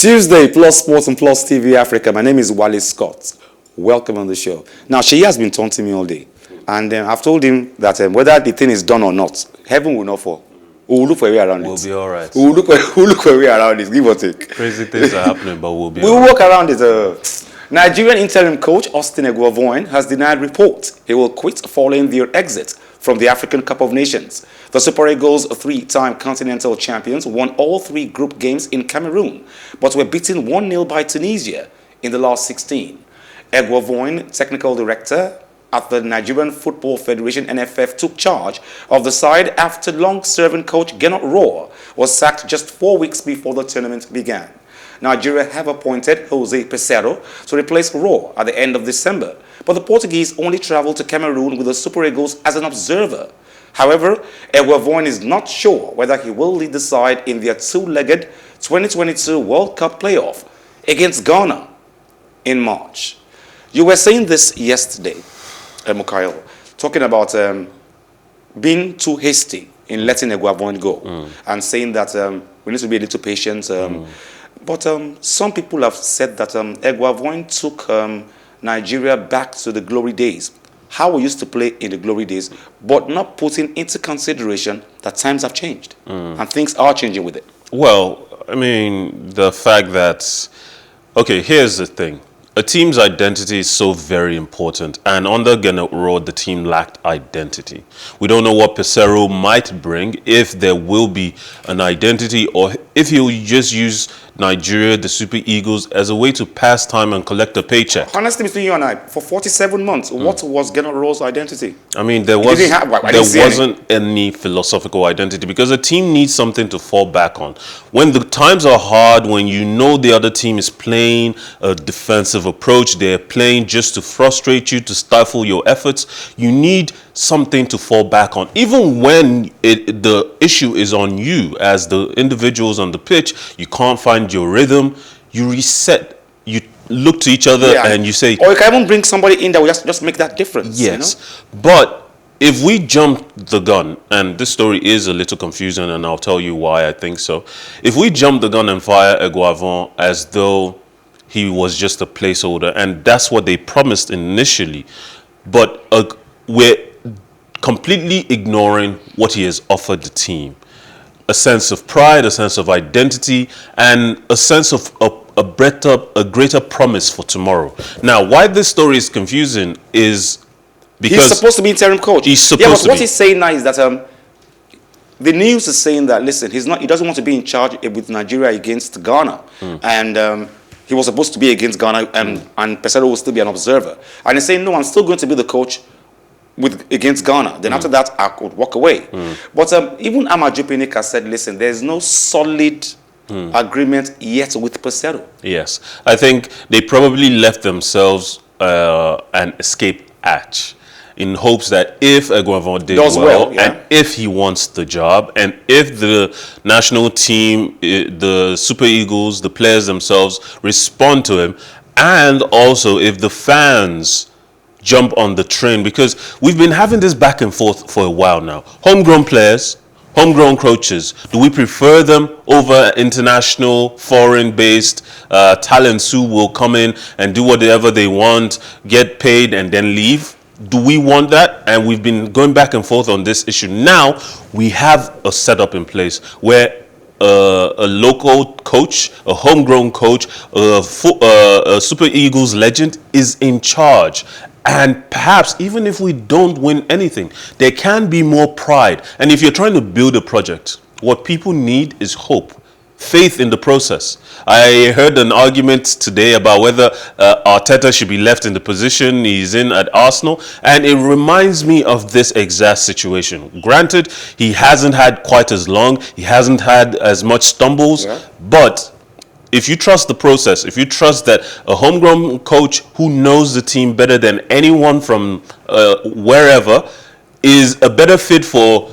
Tuesday, Plus Sports and Plus TV Africa. My name is Wale Scott. Welcome on the show. Now, she has been taunting me all day. And I've told him that whether the thing is done or not, heaven will not fall. We will look for a way around it. We'll be all right. We'll look for a way around it, give or take. Crazy things are happening, but we'll be We'll work around it. Nigerian interim coach Austin Eguavoen has denied reports he will quit following their exit from the African Cup of Nations. The Super Eagles, three-time continental champions, won all three group games in Cameroon, but were beaten 1-0 by Tunisia in the last 16. Eguavoen, technical director at the Nigerian Football Federation (NFF), took charge of the side after long-serving coach Gernot Rohr was sacked just 4 weeks before the tournament began. Nigeria have appointed Jose Peseiro to replace Rohr at the end of December, but the Portuguese only traveled to Cameroon with the Super Eagles as an observer. However, Eguavoen is not sure whether he will lead the side in their two-legged 2022 World Cup playoff against Ghana in March. You were saying this yesterday, Mukail, talking about being too hasty in letting Eguavoen go and saying that we need to be a little patient. But some people have said that Eguavoen took Nigeria back to the glory days, how we used to play in the glory days, but not putting into consideration that times have changed and things are changing with it. Well, I mean, the fact that, okay, here's the thing. A team's identity is so very important, and under Gernot Rohr, the team lacked identity. We don't know what Peseiro might bring, if there will be an identity, or if he'll just use Nigeria, the Super Eagles, as a way to pass time and collect a paycheck. Honestly, between you and I, for 47 months, what was Gernot Rohr's identity? I mean, there wasn't any philosophical identity, because a team needs something to fall back on. When the times are hard, when you know the other team is playing a defensive approach, they're playing just to frustrate you, to stifle your efforts, you need something to fall back on. Even when the issue is on you as the individuals on the pitch, you can't find your rhythm, you reset, you look to each other and you say, or you can even bring somebody in that will just make that difference. Yes, you know? But if we jump the gun, and this story is a little confusing and I'll tell you why I think so. If we jump the gun and fire Eguavoen as though he was just a placeholder, and that's what they promised initially, but we're completely ignoring what he has offered the team. A sense of pride, a sense of identity, and a sense of a greater promise for tomorrow. Now, why this story is confusing is because he's supposed to be interim coach. He's supposed to what be. He's saying now is that the news is saying that, listen, he doesn't want to be in charge with Nigeria against Ghana. And he was supposed to be against Ghana, and Peseiro will still be an observer. And he's saying, no, I'm still going to be the coach against Ghana. Then after that, I could walk away. But even Amaju Pinnick said, listen, there's no solid agreement yet with Peseiro. Yes. I think they probably left themselves an escape hatch in hopes that if Eguavoen did well, and if he wants the job, and if the national team, the Super Eagles, the players themselves respond to him, and also if the fans jump on the train, because we've been having this back and forth for a while now. Homegrown players, homegrown coaches, do we prefer them over international, foreign-based talents who will come in and do whatever they want, get paid, and then leave? Do we want that? And we've been going back and forth on this issue. Now, we have a setup in place where a local coach, a homegrown coach, a Super Eagles legend is in charge. And perhaps even if we don't win anything, there can be more pride. And if you're trying to build a project, what people need is hope, faith in the process. I heard an argument today about whether Arteta should be left in the position he's in at Arsenal, and it reminds me of this exact situation. Granted, he hasn't had quite as long, he hasn't had as much stumbles, but if you trust the process, if you trust that a homegrown coach who knows the team better than anyone from wherever is a better fit for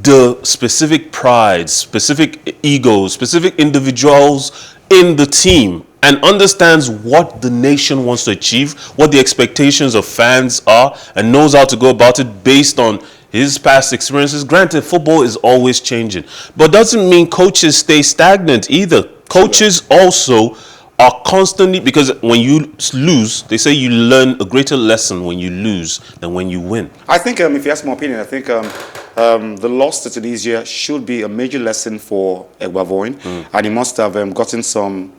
the specific pride, specific egos, specific individuals in the team, and understands what the nation wants to achieve, what the expectations of fans are, and knows how to go about it based on his past experiences. Granted, football is always changing, but doesn't mean coaches stay stagnant either. Coaches also are constantly, because when you lose, they say you learn a greater lesson when you lose than when you win. I think, if you ask my opinion, I think the loss to Tunisia should be a major lesson for Eguavoen, and he must have gotten some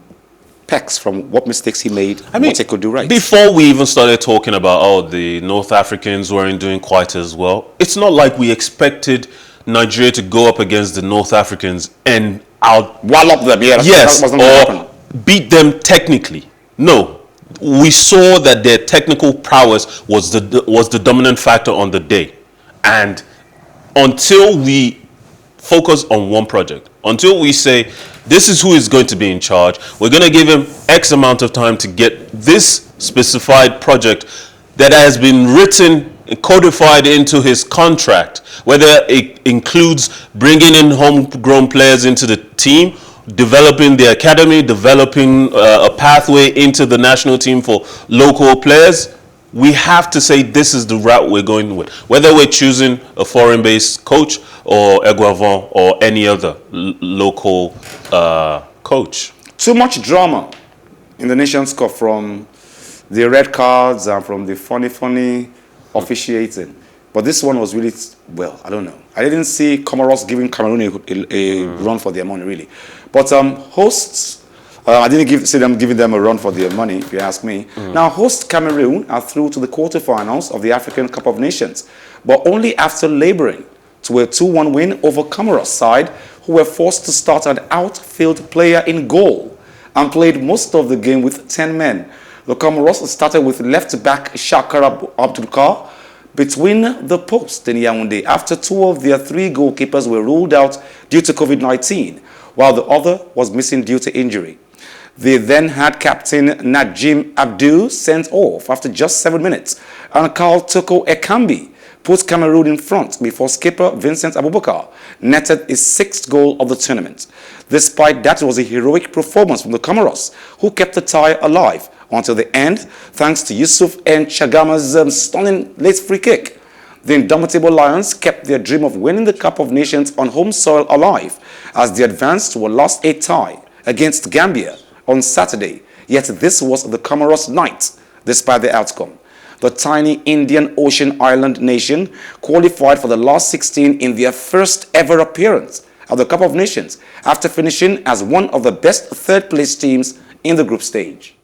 pecks from what mistakes he made, what he could do right. Before we even started talking about, the North Africans weren't doing quite as well, it's not like we expected Nigeria to go up against the North Africans and wallop them, yes, or beat them technically. No, we saw that their technical prowess was the dominant factor on the day, and until we focus on one project, until we say this is who is going to be in charge, we're going to give him X amount of time to get this specified project that has been written, codified into his contract, whether it includes bringing in homegrown players into the team, developing the academy, developing a pathway into the national team for local players. We have to say this is the route we're going with, whether we're choosing a foreign-based coach or Eguavoen or any other local coach. Too much drama in the Nations Cup, from the red cards and from the funny officiating. But this one was really, well, I don't know. I didn't see Comoros giving Cameroon a run for their money, really. But hosts, I didn't see them giving them a run for their money, if you ask me. Now, host Cameroon are through to the quarterfinals of the African Cup of Nations, but only after laboring to a 2-1 win over Comoros side, who were forced to start an outfield player in goal and played most of the game with 10 men. The Comoros started with left-back Shakara Abdulkar between the posts in Yaoundé after 2 of their 3 goalkeepers were ruled out due to COVID-19, while the other was missing due to injury. They then had captain Najim Abdou sent off after just 7 minutes, and Karl Toko Ekambi put Cameroon in front before skipper Vincent Abubakar netted his 6th goal of the tournament. Despite that, it was a heroic performance from the Comoros, who kept the tie alive until the end, thanks to Yusuf and Chagama's stunning late free kick. The indomitable Lions kept their dream of winning the Cup of Nations on home soil alive as they advanced to a last 8 tie against Gambia on Saturday. Yet this was the Comoros night, despite the outcome. The tiny Indian Ocean island nation qualified for the last 16 in their first ever appearance at the Cup of Nations after finishing as one of the best 3rd-place teams in the group stage.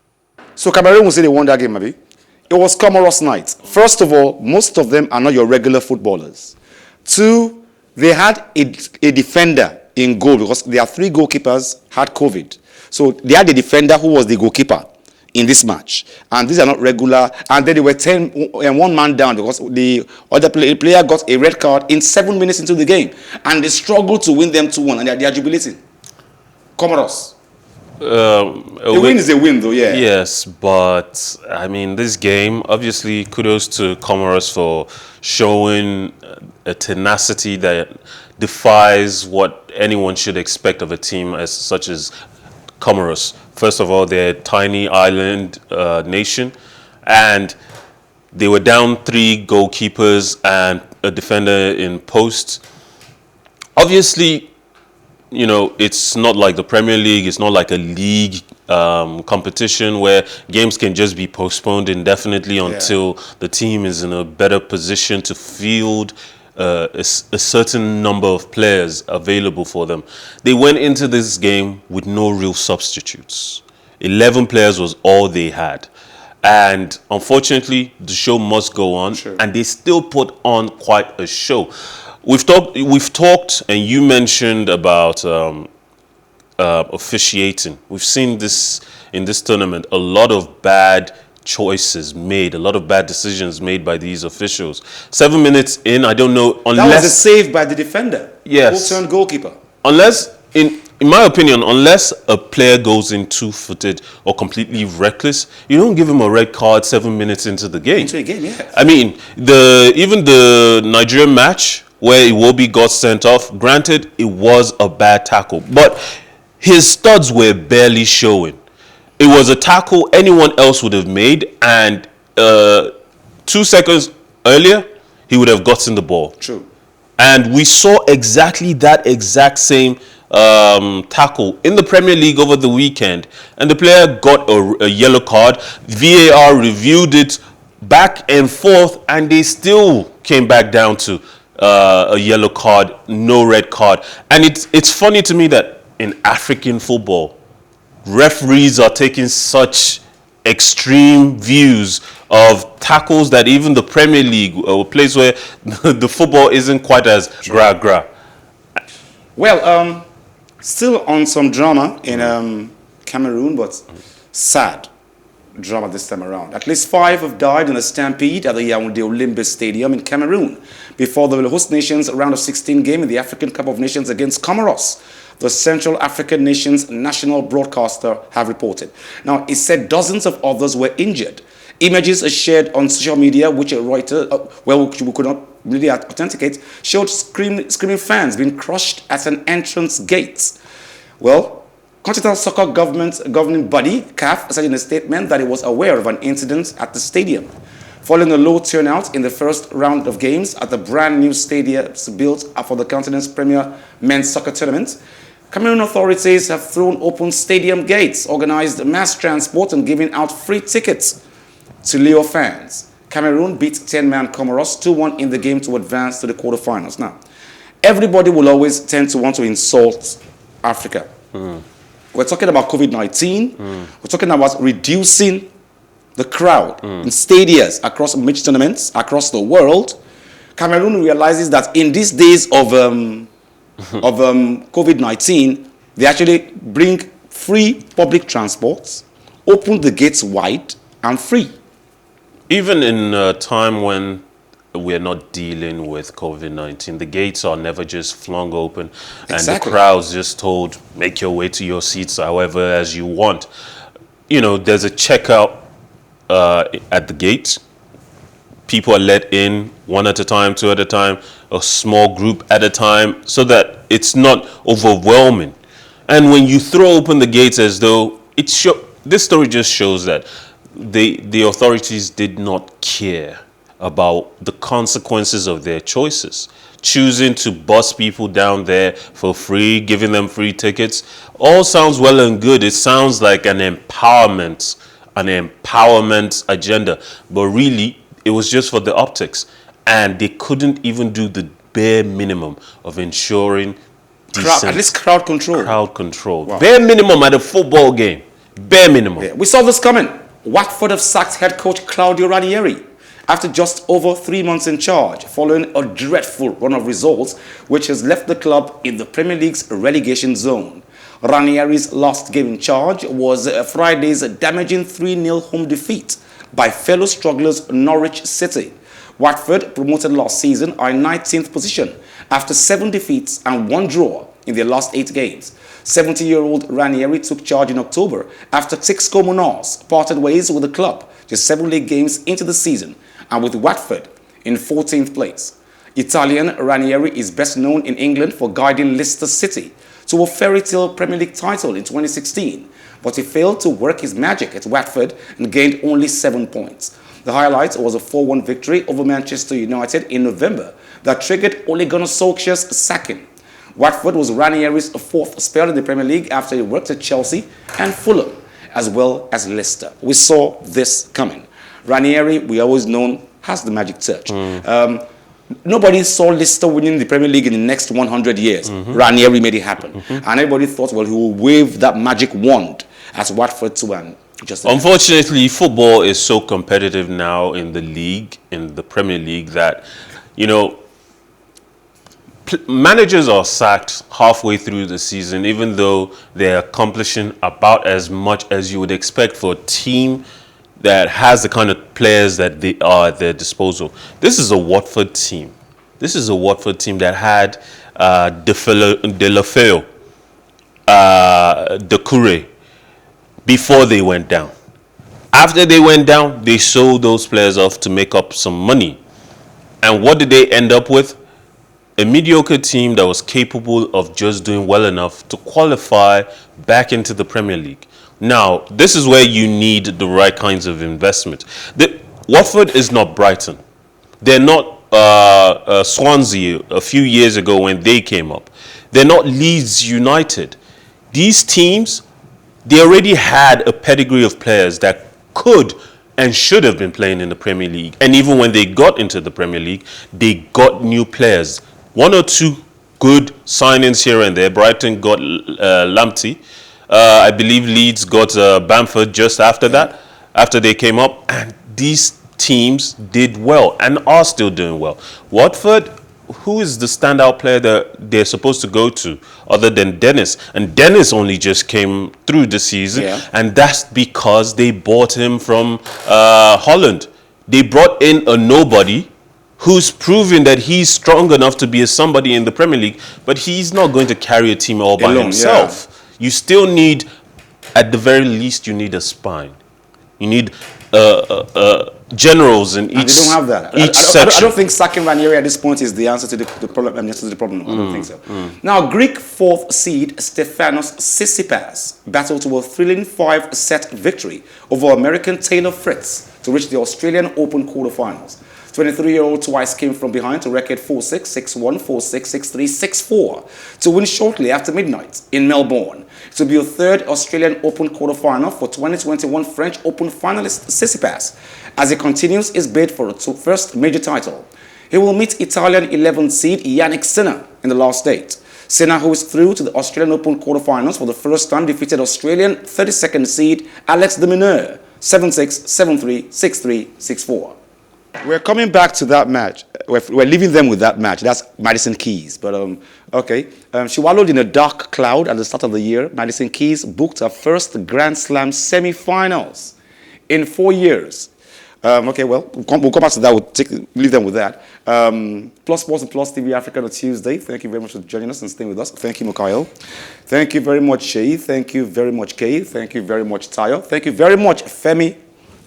So Cameroon will say they won that game, maybe. It was Comoros night. First of all, most of them are not your regular footballers. 2, they had a defender in goal because their 3 goalkeepers had COVID. So they had a defender who was the goalkeeper in this match. And these are not regular. And then they were 10 and 1 man down because the other player got a red card in 7 minutes into the game. And they struggled to win them 2-1. And they are jubilating. Comoros. A win is a win, though, yeah. Yes, but I mean, this game, obviously, kudos to Comoros for showing a tenacity that defies what anyone should expect of a team such as Comoros. First of all, they're a tiny island nation, and they were down 3 goalkeepers and a defender in post. Obviously, you know, it's not like the Premier League. It's not like a league competition where games can just be postponed indefinitely until the team is in a better position to field a certain number of players available for them. They went into this game with no real substitutes. 11 players was all they had. And unfortunately, the show must go on. Sure. And they still put on quite a show. We've talked, and you mentioned about officiating. We've seen this in this tournament, a lot of bad choices made, a lot of bad decisions made by these officials. 7 minutes in, I don't know, unless... That was a save by the defender. Yes. Full-turn goalkeeper. Unless, in my opinion, unless a player goes in two-footed or completely reckless, you don't give him a red card 7 minutes into the game. Into a game, yeah. I mean, even the Nigerian match where Iwobi got sent off, granted, it was a bad tackle, but his studs were barely showing. It was a tackle anyone else would have made, and 2 seconds earlier, he would have gotten the ball. True. And we saw exactly that exact same tackle in the Premier League over the weekend, and the player got a yellow card. VAR reviewed it back and forth, and they still came back down to a yellow card, no red card. And it's funny to me that in African football, referees are taking such extreme views of tackles that even the Premier League, a place where the football isn't quite as gra. Well, still on some drama in Cameroon, but sad drama this time around. At least 5 have died in a stampede at the Yaoundé Olympic Stadium in Cameroon before the host nation's round of 16 game in the African Cup of Nations against Comoros. The Central African nation's national broadcaster have reported. Now, it said dozens of others were injured. Images are shared on social media, which Reuters, which we could not really authenticate, showed screaming fans being crushed at an entrance gate. Well, Continental Soccer governing body, CAF, said in a statement that it was aware of an incident at the stadium. Following a low turnout in the first round of games at the brand new stadium built for the continent's premier men's soccer tournament, Cameroon authorities have thrown open stadium gates, organized mass transport, and given out free tickets to Leo fans. Cameroon beat 10-man Comoros 2-1 in the game to advance to the quarterfinals. Now, everybody will always tend to want to insult Africa. We're talking about COVID-19. We're talking about reducing the crowd in stadiums across major tournaments across the world. Cameroon realizes that in these days of COVID-19, they actually bring free public transport, open the gates wide and free. Even in a time when we're not dealing with COVID-19, the gates are never just flung open and the crowd's just told, make your way to your seats however as you want. You know, there's a checkout at the gate. People are let in one at a time, two at a time, a small group at a time, so that it's not overwhelming. And when you throw open the gates as though this story just shows that the authorities did not care about the consequences of their choices. Choosing to bus people down there for free, giving them free tickets, all sounds well and good. It sounds like an empowerment agenda, but really it was just for the optics, and they couldn't even do the bare minimum of ensuring at least crowd control. Wow. Bare minimum at a football game. Bare minimum. Yeah, we saw this coming. Watford have sacked head coach Claudio Ranieri after just over 3 months in charge, following a dreadful run of results which has left the club in the Premier League's relegation zone. Ranieri's last game in charge was Friday's damaging 3-0 home defeat by fellow strugglers Norwich City. Watford, promoted last season, are in 19th position after 7 defeats and 1 draw in their last 8 games. 70-year-old Ranieri took charge in October after 6 Comunals parted ways with the club just 7 league games into the season, and with Watford in 14th place. Italian Ranieri is best known in England for guiding Leicester City to a fairy tale Premier League title in 2016, but he failed to work his magic at Watford and gained only 7 points. The highlight was a 4-1 victory over Manchester United in November that triggered Ole Gunnar Solskjaer's sacking. Watford was Ranieri's 4th spell in the Premier League after he worked at Chelsea and Fulham, as well as Leicester. We saw this coming. Ranieri, we always known, has the magic touch. Nobody saw Leicester winning the Premier League in the next 100 years. Ranieri made it happen. And everybody thought, well, he will wave that magic wand as Watford to an just. Unfortunately, football is so competitive now in the league, in the Premier League, that, you know, managers are sacked halfway through the season, even though they're accomplishing about as much as you would expect for a team that has the kind of players that they are at their disposal. This is a Watford team. This is a Watford team that had De La Feu, Doucouré, before they went down. After they went down, they sold those players off to make up some money. And what did they end up with? A mediocre team that was capable of just doing well enough to qualify back into the Premier League. Now, this is where you need the right kinds of investment. Watford is not Brighton. They're not Swansea a few years ago when they came up. They're not Leeds United. These teams, they already had a pedigree of players that could and should have been playing in the Premier League. And even when they got into the Premier League, they got new players. One or two good signings here and there. Brighton got Lamptey. I believe Leeds got Bamford just after that, after they came up. And these teams did well and are still doing well. Watford, who is the standout player that they're supposed to go to other than Dennis? And Dennis only just came through the season, and that's because they bought him from Holland. They brought in a nobody who's proven that he's strong enough to be a somebody in the Premier League, but he's not going to carry a team all by himself. You still need, at the very least, you need a spine. You need generals in each section. And they don't have that. I don't think sacking Ranieri at this point is the answer to the problem. I don't think so. Now, Greek fourth seed Stefanos Tsitsipas battled to a thrilling 5-set victory over American Taylor Fritz to reach the Australian Open quarterfinals. 23-year-old twice came from behind to record 4-6, 6-1, 4-6, 6-3, 6-4 to win shortly after midnight in Melbourne. It will be a third Australian Open quarterfinal for 2021 French Open finalist Tsitsipas as he continues his bid for a first major title. He will meet Italian 11th seed Yannick Sinner in the last date. Sinner, who is through to the Australian Open quarterfinals for the first time, defeated Australian 32nd seed Alex de Minaur 7-6, 7-3, 6-3, 6-4. We're coming back to that match. We're leaving them with that match. That's Madison Keys. But, okay. She wallowed in a dark cloud at the start of the year. Madison Keys booked her first Grand Slam semi-finals in 4 years. Okay, well, we'll come back to that. We'll leave them with that. Plus Sports and PlusTvAfrica on a Tuesday. Thank you very much for joining us and staying with us. Thank you, Mikhail. Thank you very much, Shay. Thank you very much, Kay. Thank you very much, Tayo. Thank you very much, Femi,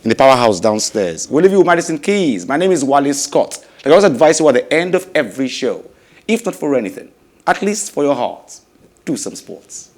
in the powerhouse downstairs. We'll leave you with Madison Keys. My name is Wale Scott. I always advise you at the end of every show, if not for anything, at least for your heart, do some sports.